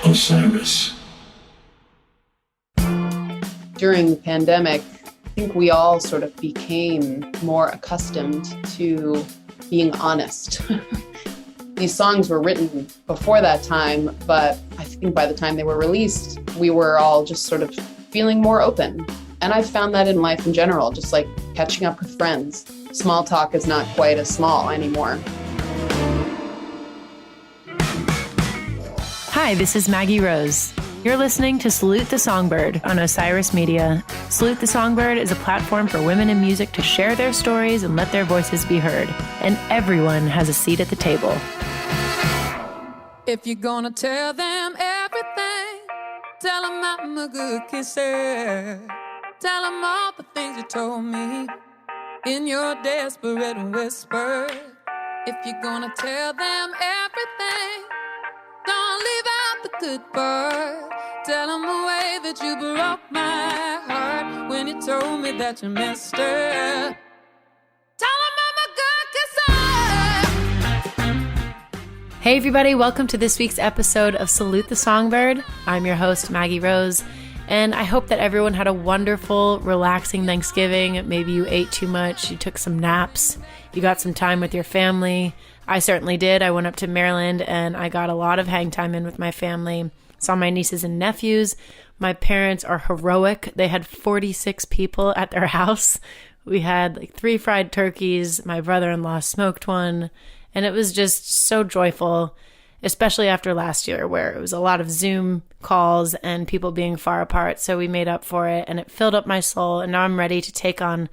Osiris. During the pandemic, I think we all sort of became more accustomed to being honest. These songs were written before that time, but I think by the time they were released, we were all just sort of feeling more open. And I've found that in life in general, just like catching up with friends. Small talk is not quite as small anymore. Hi, this is Maggie Rose. You're listening to Salute the Songbird on Osiris Media. Salute the Songbird is a platform for women in music to share their stories and let their voices be heard. And everyone has a seat at the table. If you're gonna tell them everything, tell them I'm a good kisser. Tell them all the things you told me in your desperate whisper. If you're gonna tell them everything, don't leave out the good part. Tell them the way that you broke my heart when you told me that you missed her. Tell them I'm a good kisser. Hey everybody, welcome to this week's episode of Salute the Songbird. I'm your host, Maggie Rose, and I hope that everyone had a wonderful, relaxing Thanksgiving. Maybe you ate too much, you took some naps, you got some time with your family. I certainly did. I went up to Maryland and I got a lot of hang time in with my family. Saw my nieces and nephews. My parents are heroic. They had 46 people at their house. We had like 3 fried turkeys. My brother-in-law smoked one. And it was just so joyful, especially after last year where it was a lot of Zoom calls and people being far apart. So we made up for it and it filled up my soul. And now I'm ready to take on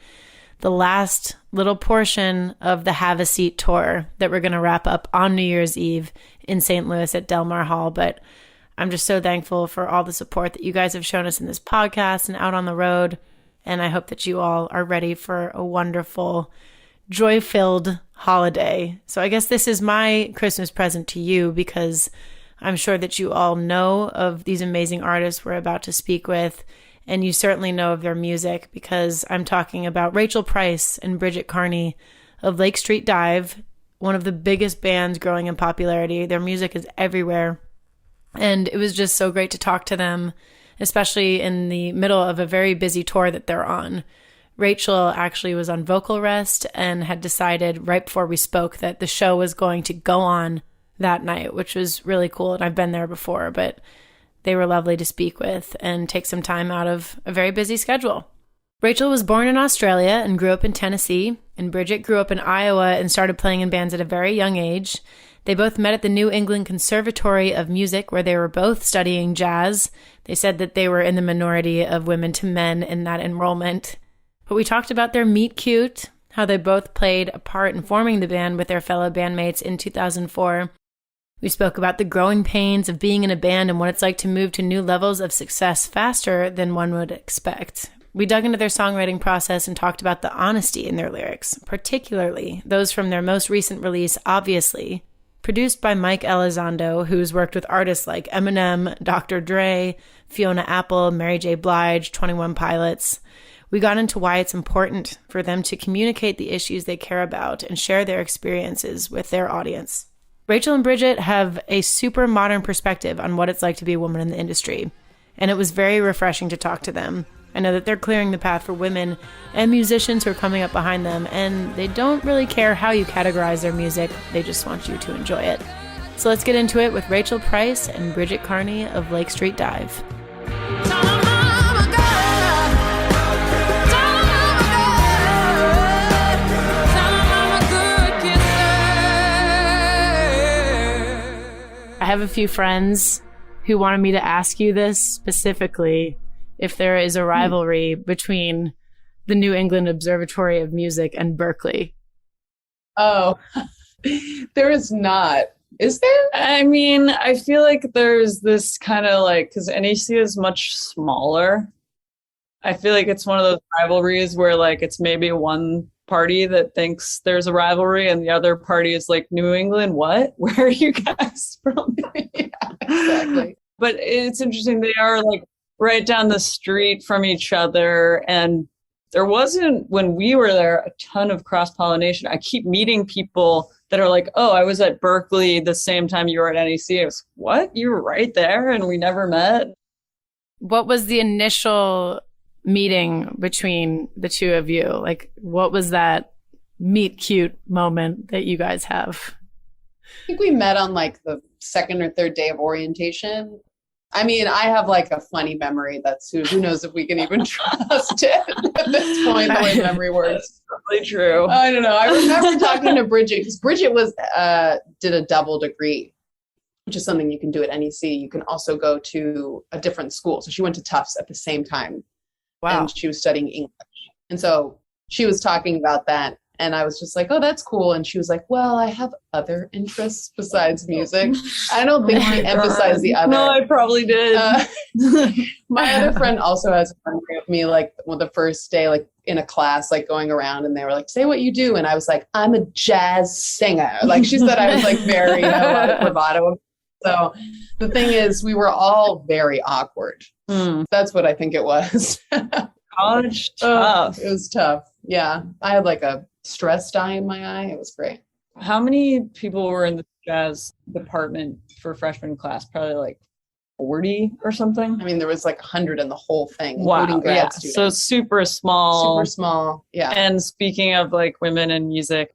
the last little portion of the Have a Seat tour that we're going to wrap up on New Year's Eve in St. Louis at Del Mar Hall. But I'm just so thankful for all the support that you guys have shown us in this podcast and out on the road. And I hope that you all are ready for a wonderful, joy-filled holiday. So I guess this is my Christmas present to you because I'm sure that you all know of these amazing artists we're about to speak with. And you certainly know of their music because I'm talking about Rachael Price and Bridget Kearney of Lake Street Dive, one of the biggest bands growing in popularity. Their music is everywhere. And it was just so great to talk to them, especially in the middle of a very busy tour that they're on. Rachael actually was on vocal rest and had decided right before we spoke that the show was going to go on that night, which was really cool. And I've been there before, but they were lovely to speak with and take some time out of a very busy schedule. Rachael was born in Australia and grew up in Tennessee, and Bridget grew up in Iowa and started playing in bands at a very young age. They both met at the New England Conservatory of Music, where they were both studying jazz. They said that they were in the minority of women to men in that enrollment. But we talked about their meet cute, how they both played a part in forming the band with their fellow bandmates in 2004. We spoke about the growing pains of being in a band and what it's like to move to new levels of success faster than one would expect. We dug into their songwriting process and talked about the honesty in their lyrics, particularly those from their most recent release, Obviously, produced by Mike Elizondo, who's worked with artists like Eminem, Dr. Dre, Fiona Apple, Mary J. Blige, 21 Pilots. We got into why it's important for them to communicate the issues they care about and share their experiences with their audience. Rachael and Bridget have a super modern perspective on what it's like to be a woman in the industry, and it was very refreshing to talk to them. I know that they're clearing the path for women and musicians who are coming up behind them, and they don't really care how you categorize their music, they just want you to enjoy it. So let's get into it with Rachael Price and Bridget Kearney of Lake Street Dive. I have a few friends who wanted me to ask you this specifically, if there is a rivalry between the New England Observatory of Music and Berkeley. Oh, there is not. Is there? I mean, I feel like there's this kind of like, because NEC is much smaller. I feel like it's one of those rivalries where like it's maybe one party that thinks there's a rivalry and the other party is like, New England, what? Where are you guys from? Yeah, exactly. But it's interesting. They are like right down the street from each other. And there wasn't, when we were there, a ton of cross-pollination. I keep meeting people that are like, oh, I was at Berkeley the same time you were at NEC. I was, what? You were right there and we never met? What was the initial meeting between the two of you? Like, what was that meet cute moment that you guys have? I think we met on like the second or third day of orientation. I mean, I have like a funny memory that's who knows if we can even trust it at this point, the way memory works. That's probably true. I don't know. I remember talking to Bridget because Bridget did a double degree, which is something you can do at NEC. You can also go to a different school. So she went to Tufts at the same time. Wow. And she was studying English. And so she was talking about that. And I was just like, oh, that's cool. And she was like, well, I have other interests besides music. I don't think she emphasized the other. No, I probably did. My other friend also has a memory of me, like, well, the first day, like in a class, like going around, and they were like, say what you do. And I was like, I'm a jazz singer. Like she said, I was like very, a lot of bravado. So the thing is, we were all very awkward. That's what I think it was. College, tough. It was tough. Yeah. I had like a stress dye in my eye. It was great. How many people were in the jazz department for freshman class? Probably like 40 or something. I mean, there was like 100 in the whole thing, wow, including grad yeah. students. So super small. Super small. Yeah. And speaking of like women in music,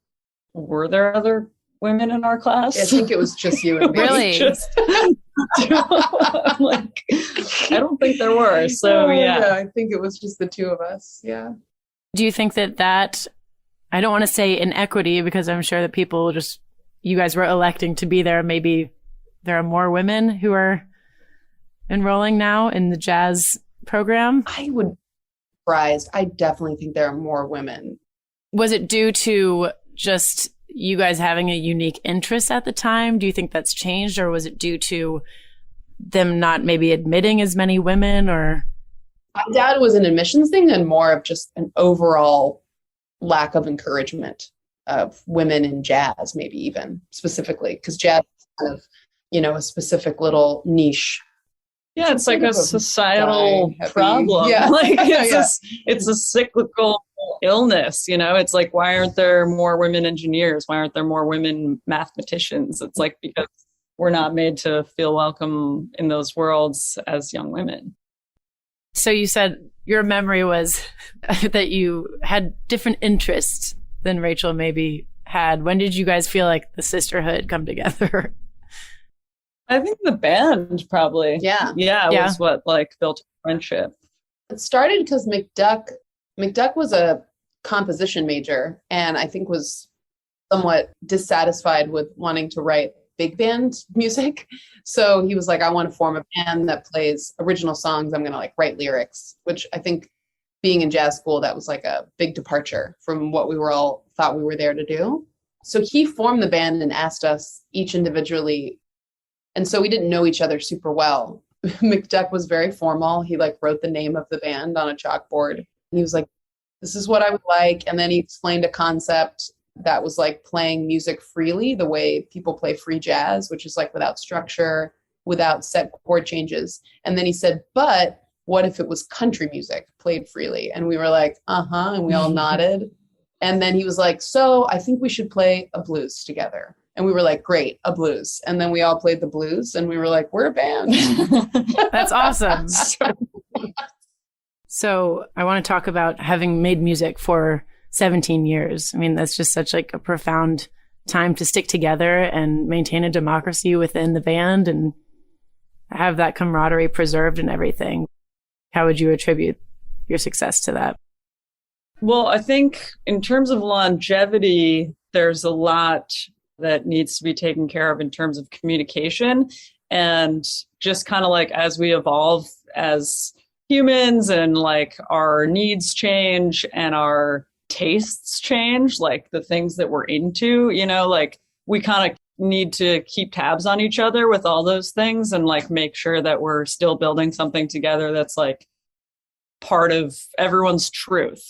were there other women in our class? I think it was just you and me. Really? I'm like, I don't think there were. So yeah. I think it was just the two of us. Yeah. Do you think that I don't want to say inequity, because I'm sure that people just, you guys were electing to be there. Maybe there are more women who are enrolling now in the jazz program. I would be surprised. I definitely think there are more women. Was it due to just you guys having a unique interest at the time? Do you think that's changed, or was it due to them not maybe admitting as many women? Or My dad was an admissions thing and more of just an overall lack of encouragement of women in jazz, maybe even specifically, because jazz is kind of, a specific little niche. Yeah, it's like a societal problem. Yeah. Like it's a cyclical illness, It's like, why aren't there more women engineers? Why aren't there more women mathematicians? It's like, because we're not made to feel welcome in those worlds as young women. so you said your memory was that you had different interests than Rachael maybe had. When did you guys feel like the sisterhood come together? I think the band probably. Yeah. Yeah, was what like built a friendship. It started because McDuck was a composition major and I think was somewhat dissatisfied with wanting to write big band music. So he was like, I want to form a band that plays original songs. I'm going to like write lyrics, which I think being in jazz school, that was like a big departure from what we were all thought we were there to do. So he formed the band and asked us each individually. And so we didn't know each other super well. McDuck was very formal. He like wrote the name of the band on a chalkboard. And he was like, this is what I would like. And then he explained a concept that was like playing music freely, the way people play free jazz, which is like without structure, without set chord changes. And then he said, but what if it was country music played freely? And we were like, and we all nodded. And then he was like, so I think we should play a blues together. And we were like, great, a blues. And then we all played the blues and we were like, we're a band. That's awesome. So I want to talk about having made music for 17 years. I mean, that's just such like a profound time to stick together and maintain a democracy within the band and have that camaraderie preserved and everything. How would you attribute your success to that? Well, I think in terms of longevity, there's a lot that needs to be taken care of in terms of communication, and just kind of like as we evolve as humans and like our needs change and our tastes change, like the things that we're into, like we kind of need to keep tabs on each other with all those things and like make sure that we're still building something together that's like part of everyone's truth,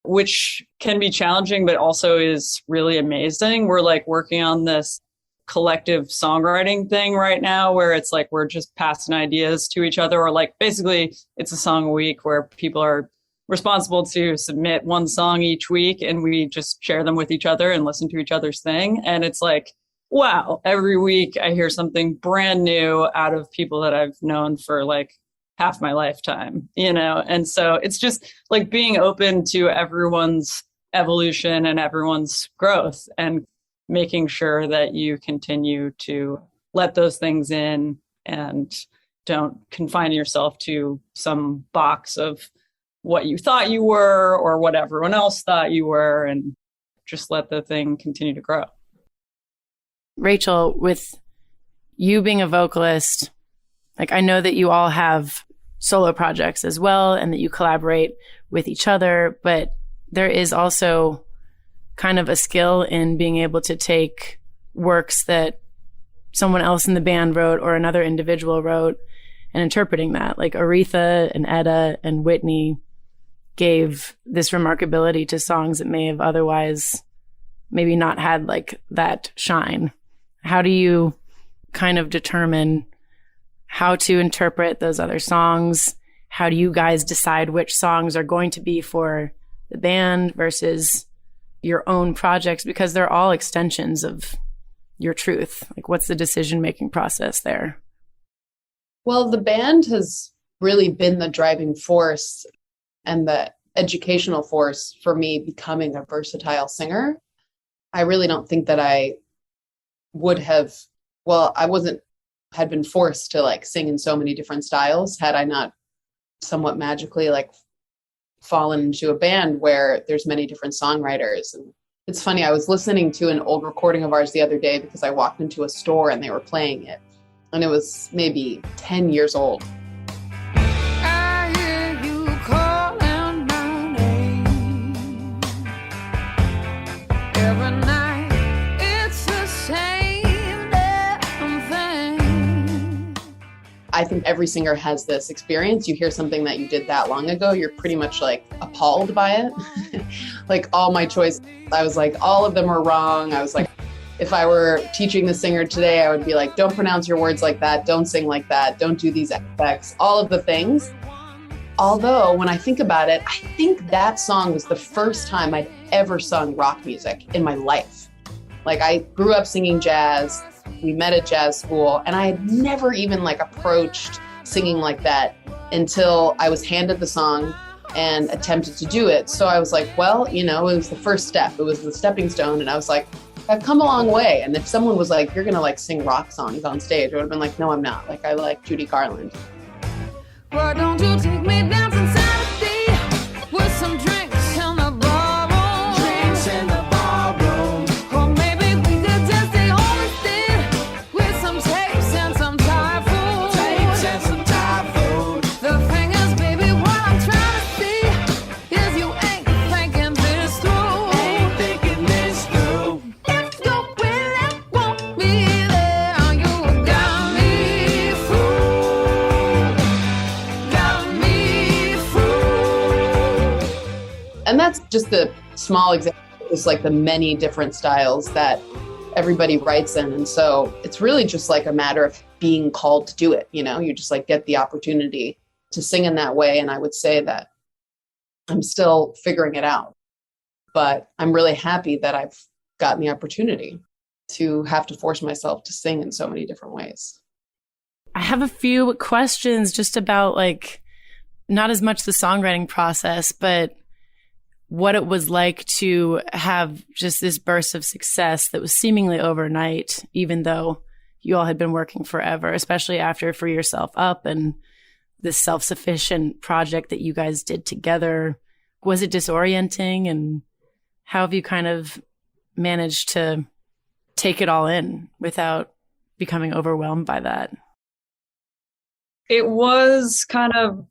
which can be challenging, but also is really amazing. We're like working on this collective songwriting thing right now where it's like we're just passing ideas to each other, or like basically it's a song a week where people are responsible to submit one song each week, and we just share them with each other and listen to each other's thing. And it's like, wow, every week I hear something brand new out of people that I've known for like half my lifetime, you know? And so it's just like being open to everyone's evolution and everyone's growth, and making sure that you continue to let those things in and don't confine yourself to some box of what you thought you were or what everyone else thought you were, and just let the thing continue to grow. Rachael, with you being a vocalist, like I know that you all have solo projects as well and that you collaborate with each other, but there is also kind of a skill in being able to take works that someone else in the band wrote or another individual wrote and interpreting that. Like Aretha and Etta and Whitney gave this remarkability to songs that may have otherwise maybe not had like that shine. How do you kind of determine how to interpret those other songs? How do you guys decide which songs are going to be for the band versus your own projects? Because they're all extensions of your truth. Like, what's the decision-making process there? Well, the band has really been the driving force and the educational force for me becoming a versatile singer. I really don't think that I would have, I had been forced to like sing in so many different styles had I not somewhat magically like fallen into a band where there's many different songwriters. And it's funny, I was listening to an old recording of ours the other day because I walked into a store and they were playing it. And it was maybe 10 years old. I hear you calling my name every night. It's the same damn thing. I think every singer has this experience. You hear something that you did that long ago, you're pretty much like appalled by it. Like all my choices, I was like, all of them are wrong. I was like, if I were teaching the singer today, I would be like, don't pronounce your words like that. Don't sing like that. Don't do these effects, all of the things. Although when I think about it, I think that song was the first time I'd ever sung rock music in my life. Like I grew up singing jazz. We met at jazz school and I had never even like approached singing like that until I was handed the song and attempted to do it. So I was like, well, you know, it was the first step. It was the stepping stone. And I was like, I've come a long way. And if someone was like, you're going to like sing rock songs on stage, I would have been like, no, I'm not. Like, I like Judy Garland. Why don't you take me dancing Saturday with some drinks in the ballroom? Drinks in the ballroom. Or maybe we could just stay home instead with some tapes and some Thai food. Tapes and some Thai food. The thing is, baby, what I'm trying to see is you ain't thinking this through. Ain't thinking this through. If you really want me there, you got me fooled. Got me fooled. And that's just the small example, just like the many different styles that everybody writes in. And so it's really just like a matter of being called to do it. You know, you just like get the opportunity to sing in that way. And I would say that I'm still figuring it out, but I'm really happy that I've gotten the opportunity to have to force myself to sing in so many different ways. I have a few questions just about like, not as much the songwriting process, but what it was like to have just this burst of success that was seemingly overnight, even though you all had been working forever, especially after Free Yourself Up and this self-sufficient project that you guys did together. Was it disorienting? And how have you kind of managed to take it all in without becoming overwhelmed by that? It was kind of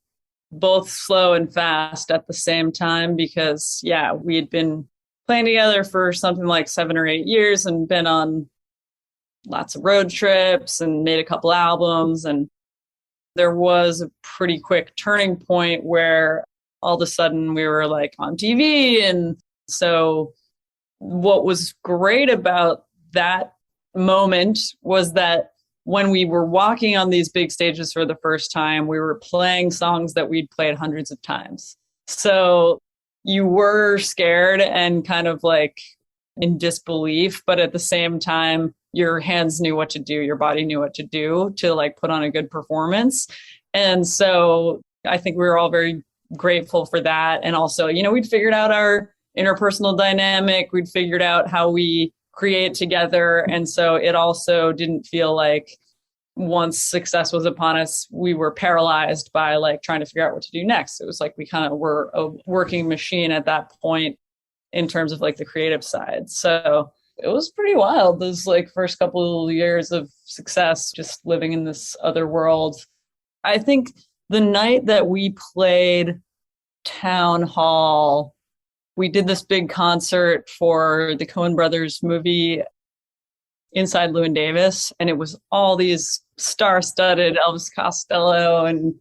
both slow and fast at the same time because, yeah, we had been playing together for something like 7 or 8 years and been on lots of road trips and made a couple albums. And there was a pretty quick turning point where all of a sudden we were like on TV. And so what was great about that moment was that when we were walking on these big stages for the first time, we were playing songs that we'd played hundreds of times. So you were scared and kind of like in disbelief, but at the same time, your hands knew what to do, your body knew what to do to like put on a good performance. And so I think we were all very grateful for that. And also, we'd figured out our interpersonal dynamic, we'd figured out how we create together. And so it also didn't feel like once success was upon us, we were paralyzed by like trying to figure out what to do next. It was like we kind of were a working machine at that point in terms of like the creative side. So it was pretty wild, those like first couple of years of success, just living in this other world. I think the night that we played Town Hall, we did this big concert for the Coen Brothers movie Inside Llewyn Davis, and it was all these star-studded Elvis Costello and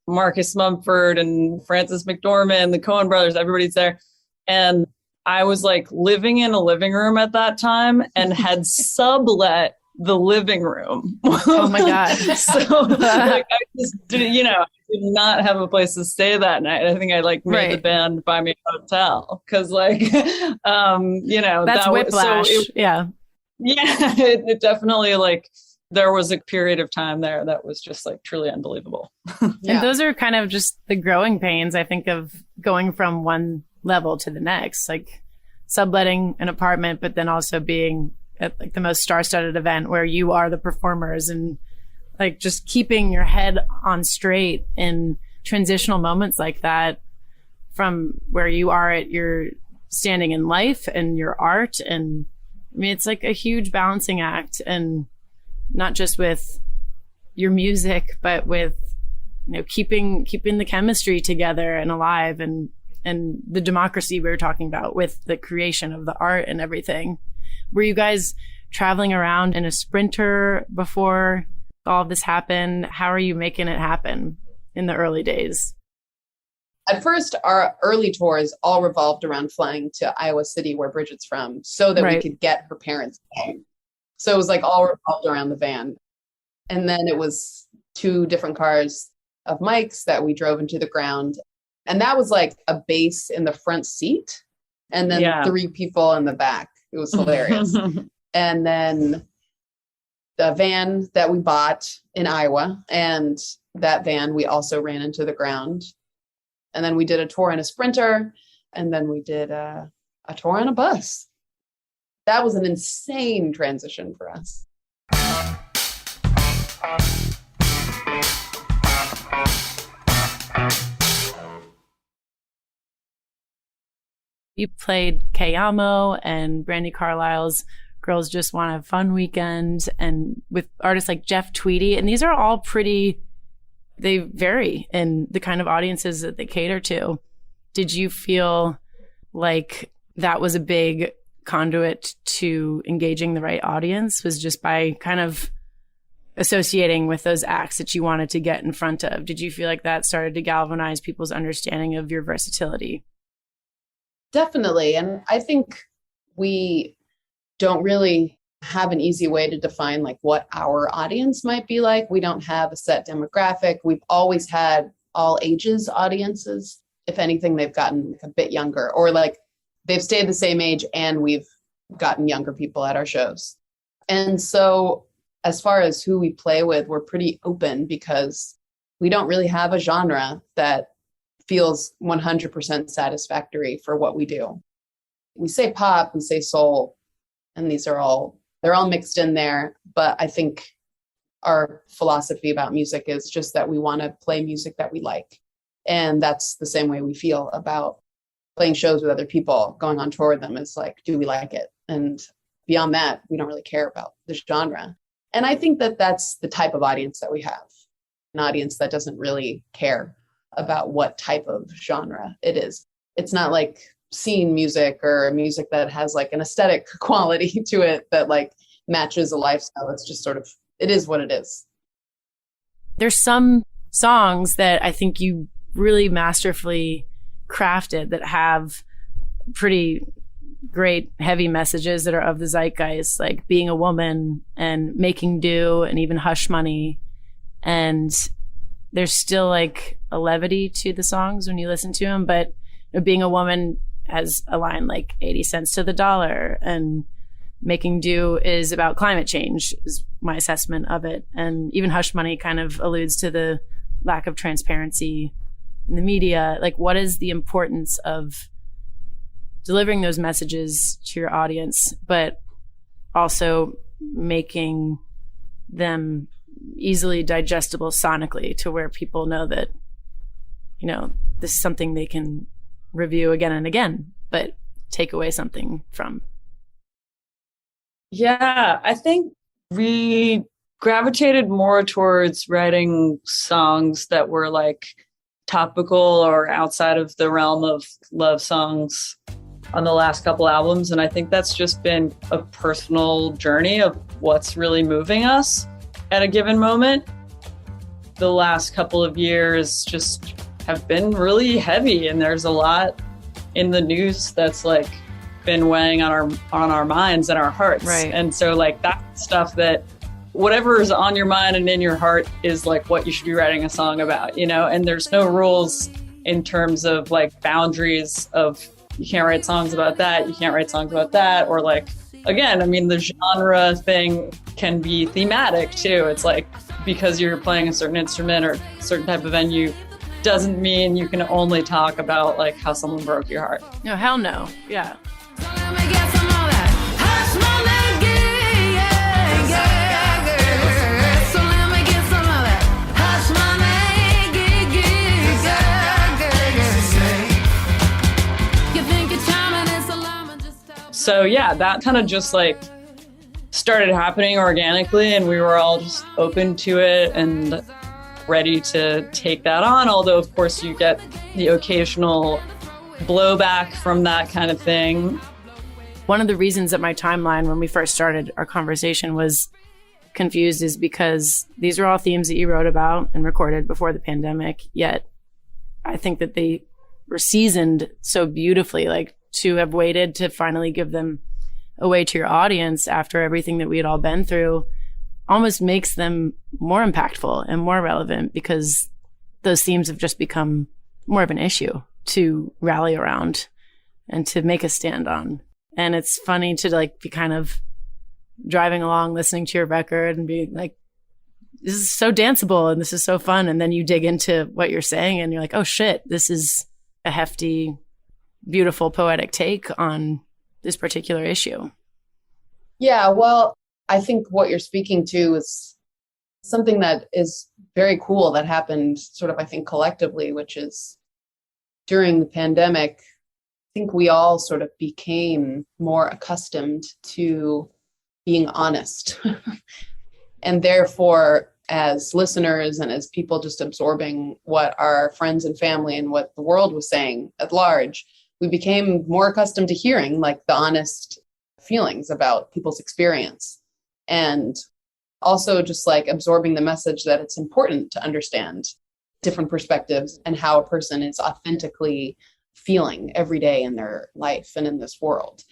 Marcus Mumford and Frances McDormand, the Coen Brothers, everybody's there. And I was like living in a living room at that time and had sublet the living room. Oh my God. So like I just did, I did not have a place to stay that night. I think I like made the band buy me a hotel because like, that's whiplash. So yeah, it definitely like there was a period of time there that was just like truly unbelievable. And those are kind of just the growing pains, I think, of going from one level to the next, like subletting an apartment, but then also being at like the most star-studded event where you are the performers, and like just keeping your head on straight in transitional moments like that from where you are at your standing in life and your art. And I mean, it's like a huge balancing act, and not just with your music, but with, keeping the chemistry together and alive, and the democracy we were talking about with the creation of the art and everything. Were you guys traveling around in a Sprinter before all of this happened? How are you making it happen in the early days? At first, our early tours all revolved around flying to Iowa City, where Bridget's from, so that we could get her parents home. So it was like all revolved around the van. And then it was 2 different cars of Mike's that we drove into the ground. And that was like a bass in the front seat, and then 3 people in the back. It was hilarious. And then the van that we bought in Iowa, and that van we also ran into the ground. And then we did a tour in a Sprinter, and then we did a tour on a bus. That was an insane transition for us. You played Kay Amo and Brandy Carlisle's Girls Just Want to Have Fun Weekend, and with artists like Jeff Tweedy. And these are all they vary in the kind of audiences that they cater to. Did you feel like that was a big conduit to engaging the right audience, was just by kind of associating with those acts that you wanted to get in front of? Did you feel like that started to galvanize people's understanding of your versatility? Definitely. And I think we don't really have an easy way to define like what our audience might be like. We don't have a set demographic. We've always had all ages audiences. If anything, they've gotten a bit younger, or like they've stayed the same age and we've gotten younger people at our shows. And so as far as who we play with, we're pretty open because we don't really have a genre that feels 100% satisfactory for what we do. We say pop, we say soul, and they're all mixed in there. But I think our philosophy about music is just that we want to play music that we like. And that's the same way we feel about playing shows with other people, going on tour with them. It's like, do we like it? And beyond that, we don't really care about the genre. And I think that that's the type of audience that we have, an audience that doesn't really care about what type of genre it is. It's not like scene music or music that has like an aesthetic quality to it that like matches a lifestyle. It's just sort of, it is what it is. There's some songs that I think you really masterfully crafted that have pretty great heavy messages that are of the zeitgeist, like Being a Woman and Making Do and even Hush Money. And there's still like a levity to the songs when you listen to them, but Being a Woman has a line like 80 cents to the dollar, and Making Do is about climate change, is my assessment of it. And even Hush Money kind of alludes to the lack of transparency in the media. Like, what is the importance of delivering those messages to your audience, but also making them easily digestible sonically to where people know that, you know, this is something they can review again and again, but take away something from? Yeah, I think we gravitated more towards writing songs that were like topical or outside of the realm of love songs on the last couple albums. And I think that's just been a personal journey of what's really moving us at a given moment. The last couple of years just have been really heavy, and there's a lot in the news that's like been weighing on our minds and our hearts. Right. And so like that stuff, that whatever is on your mind and in your heart is like what you should be writing a song about, you know? And there's no rules in terms of like boundaries of you can't write songs about that, you can't write songs about that, or like, again, I mean, the genre thing can be thematic too. It's like, because you're playing a certain instrument or a certain type of venue doesn't mean you can only talk about like how someone broke your heart. No, hell no. Yeah. So let me get some of that hush money, yeah, yeah, yeah. So let me get some of that hush money, yeah, yeah, yeah. You think you're charming, it's alarming, just tell me. So yeah, that kind of just like started happening organically, and we were all just open to it and ready to take that on. Although of course you get the occasional blowback from that kind of thing. One of the reasons that my timeline when we first started our conversation was confused is because these are all themes that you wrote about and recorded before the pandemic, yet I think that they were seasoned so beautifully. Like, to have waited to finally give them away to your audience after everything that we had all been through almost makes them more impactful and more relevant, because those themes have just become more of an issue to rally around and to make a stand on. And it's funny to like be kind of driving along, listening to your record and be like, this is so danceable and this is so fun. And then you dig into what you're saying and you're like, oh shit, this is a hefty, beautiful, poetic take on this particular issue. Yeah, well, I think what you're speaking to is something that is very cool that happened sort of, I think, collectively, which is during the pandemic, I think we all sort of became more accustomed to being honest. And therefore, as listeners and as people just absorbing what our friends and family and what the world was saying at large, we became more accustomed to hearing like the honest feelings about people's experience. And also just like absorbing the message that it's important to understand different perspectives and how a person is authentically feeling every day in their life and in this world.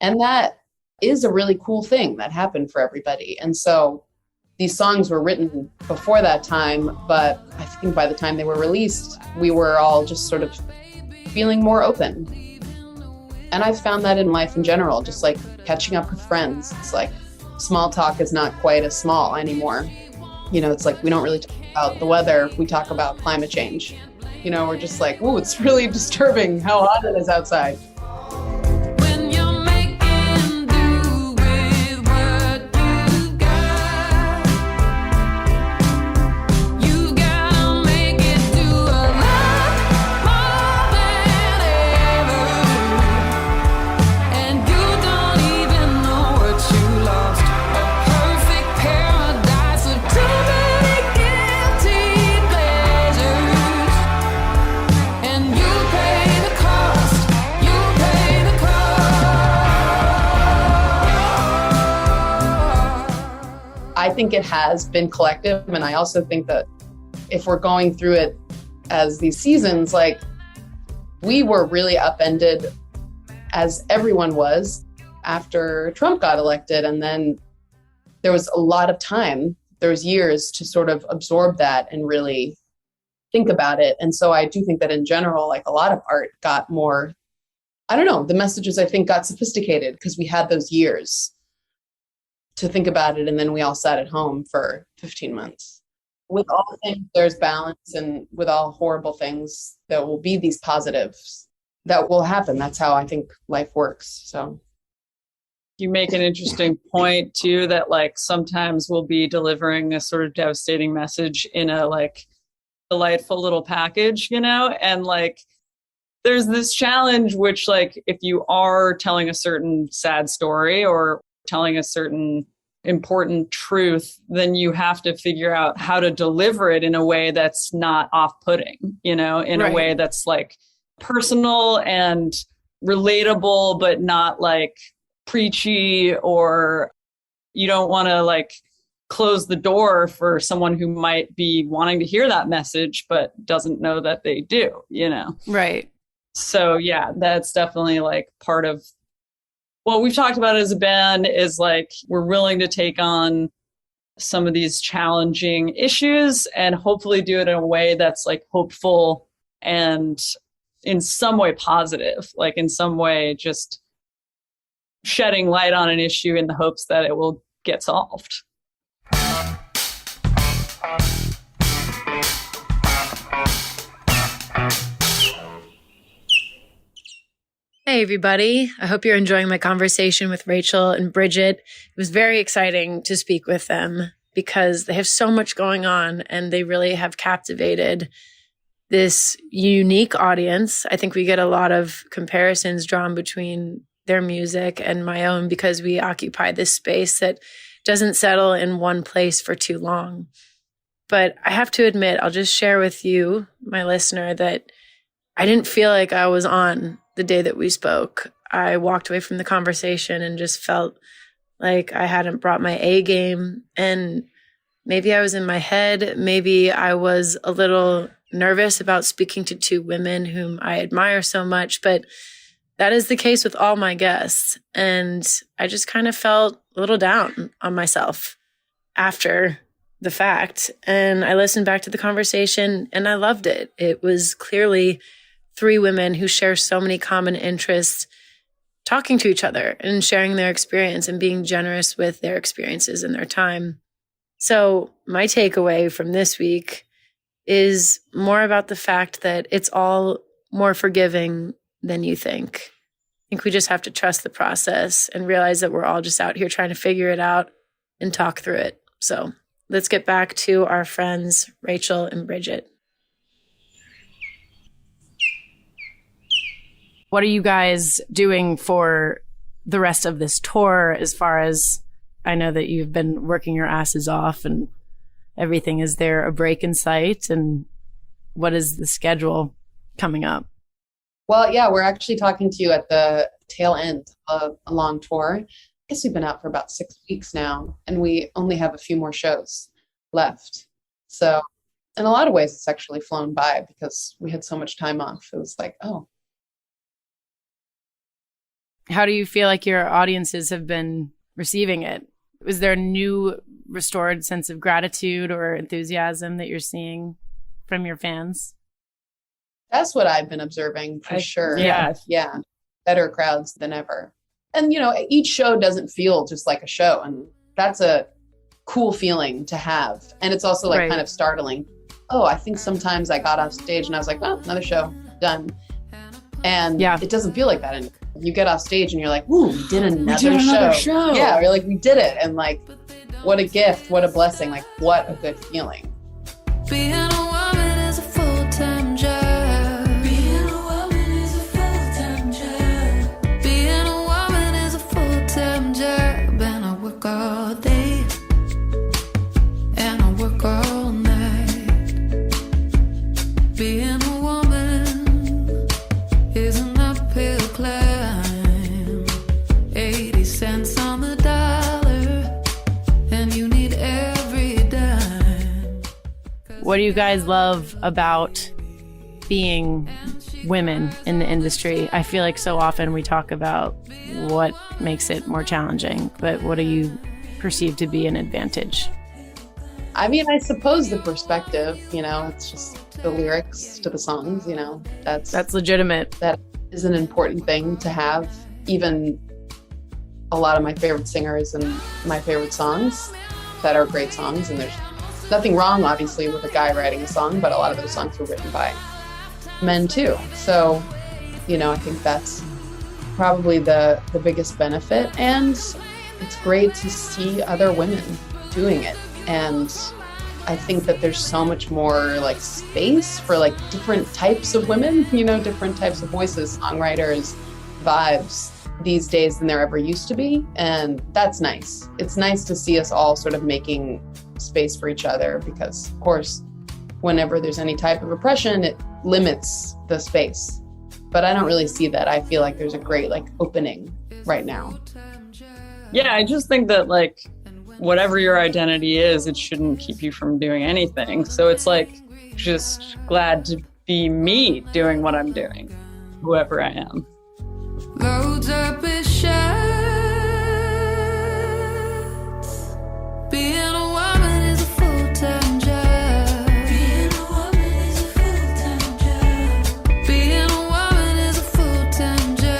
And that is a really cool thing that happened for everybody. And so these songs were written before that time, but I think by the time they were released, we were all just sort of feeling more open. And I've found that in life in general, just like catching up with friends. It's like small talk is not quite as small anymore. You know, it's like we don't really talk about the weather. We talk about climate change. You know, we're just like, ooh, it's really disturbing how hot it is outside. When you're making do with what you got, you gotta make it do a lot more than ever. And you don't even know what you lost. A perfect paradise with too many guilty pleasures. And you pay the cost. You pay the cost. I think it has been collective. And I also think that if we're going through it as these seasons, like we were really upended, as everyone was, after Trump got elected. And then there was a lot of time, there was years to sort of absorb that and really think about it. And so I do think that in general, like a lot of art got more, I don't know, the messages I think got sophisticated because we had those years to think about it. And then we all sat at home for 15 months. With all things, there's balance, and with all horrible things, there will be these positives that will happen. That's how I think life works. So you make an interesting point too, that like sometimes we'll be delivering a sort of devastating message in a like delightful little package, you know, and like there's this challenge, which like if you are telling a certain sad story or telling a certain important truth, then you have to figure out how to deliver it in a way that's not off-putting, you know, in a way that's like personal and relatable, but not like preachy, or you don't want to like close the door for someone who might be wanting to hear that message, but doesn't know that they do, you know? Right. So yeah, that's definitely like part of what we've talked about as a band is like, we're willing to take on some of these challenging issues and hopefully do it in a way that's like hopeful and in some way positive, like in some way just shedding light on an issue in the hopes that it will get solved. Hey, everybody. I hope you're enjoying my conversation with Rachael and Bridget. It was very exciting to speak with them because they have so much going on and they really have captivated this unique audience. I think we get a lot of comparisons drawn between their music and my own because we occupy this space that doesn't settle in one place for too long. But I have to admit, I'll just share with you, my listener, that I didn't feel like I was on the day that we spoke. I walked away from the conversation and just felt like I hadn't brought my A game. And maybe I was in my head. Maybe I was a little nervous about speaking to two women whom I admire so much, but that is the case with all my guests. And I just kind of felt a little down on myself after the fact. And I listened back to the conversation and I loved it. It was clearly three women who share so many common interests, talking to each other and sharing their experience and being generous with their experiences and their time. So my takeaway from this week is more about the fact that it's all more forgiving than you think. I think we just have to trust the process and realize that we're all just out here trying to figure it out and talk through it. So let's get back to our friends, Rachael and Bridget. What are you guys doing for the rest of this tour? As far as I know that you've been working your asses off and everything. Is there a break in sight? And what is the schedule coming up? Well, yeah, we're actually talking to you at the tail end of a long tour. I guess we've been out for about 6 weeks now, and we only have a few more shows left. So in a lot of ways, it's actually flown by because we had so much time off. It was like, oh. How do you feel like your audiences have been receiving it? Was there a new restored sense of gratitude or enthusiasm that you're seeing from your fans? That's what I've been observing for sure. Yeah. Yeah. Better crowds than ever. And, you know, each show doesn't feel just like a show. And that's a cool feeling to have. And it's also like kind of startling. Oh, I think sometimes I got off stage and I was like, well, another show, done. And it doesn't feel like that anymore. You get off stage and you're like, ooh, we did another show. Yeah, we're like, we did it. And like, what a gift, what a blessing, like what a good feeling. Being a woman is a full-time job. Being a woman is a full-time job. Being a woman is a full-time job. And I work all day. And I work all night. Being a woman is an uphill climb. 80 cents on the dollar. And you need every dime. What do you guys love about being women in the industry? I feel like so often we talk about what makes it more challenging, but what do you perceive to be an advantage? I mean, I suppose the perspective, it's just the lyrics to the songs, That's legitimate. That is an important thing to have. Even a lot of my favorite singers and my favorite songs that are great songs, and there's nothing wrong, obviously, with a guy writing a song, but a lot of those songs were written by men too. So, I think that's probably the biggest benefit. And it's great to see other women doing it. And I think that there's so much more space for different types of women, different types of voices, songwriters, vibes these days than there ever used to be. And that's nice. It's nice to see us all sort of making space for each other, because of course, whenever there's any type of oppression, it limits the space. But I don't really see that. I feel like there's a great opening right now. Yeah, I just think that whatever your identity is, it shouldn't keep you from doing anything. So it's just glad to be me doing what I'm doing, whoever I am. Loads up his shirts. Being a woman is a full-time job. Being a woman is a full-time job. Being a woman is a full-time job.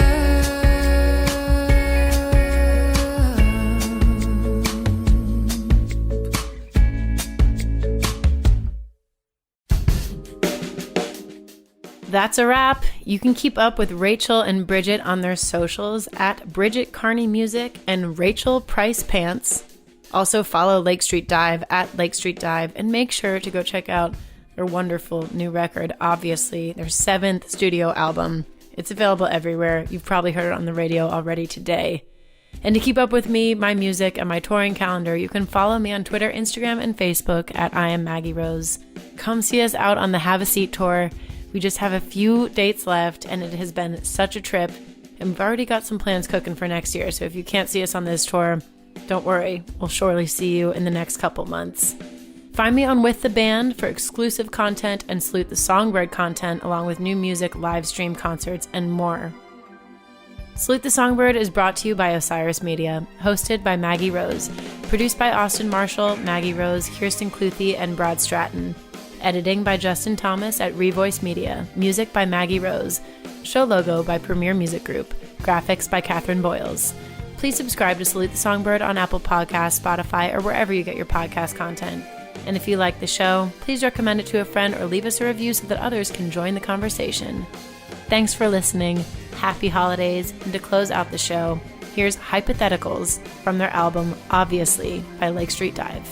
That's a wrap. You can keep up with Rachael and Bridget on their socials at Bridget Kearney Music and Rachael Price Pants. Also follow Lake Street Dive at Lake Street Dive, and make sure to go check out their wonderful new record, obviously, their 7th studio album. It's available everywhere. You've probably heard it on the radio already today. And to keep up with me, my music, and my touring calendar, you can follow me on Twitter, Instagram, and Facebook at I am Maggie Rose. Come see us out on the Have a Seat tour. We just have a few dates left, and it has been such a trip. And we've already got some plans cooking for next year, so if you can't see us on this tour, don't worry, we'll surely see you in the next couple months. Find me on With the Band for exclusive content and Salute the Songbird content, along with new music, live stream concerts, and more. Salute the Songbird is brought to you by Osiris Media, hosted by Maggie Rose, produced by Austin Marshall, Maggie Rose, Kirsten Cluthy, and Brad Stratton. Editing by Justin Thomas at Revoice Media. Music by Maggie Rose. Show logo by Premier Music Group. Graphics by Catherine Boyles. Please subscribe to Salute the Songbird on Apple Podcasts, Spotify, or wherever you get your podcast content. And if you like the show, please recommend it to a friend or leave us a review so that others can join the conversation. Thanks for listening. Happy holidays. And to close out the show, here's Hypotheticals from their album, Obviously, by Lake Street Dive.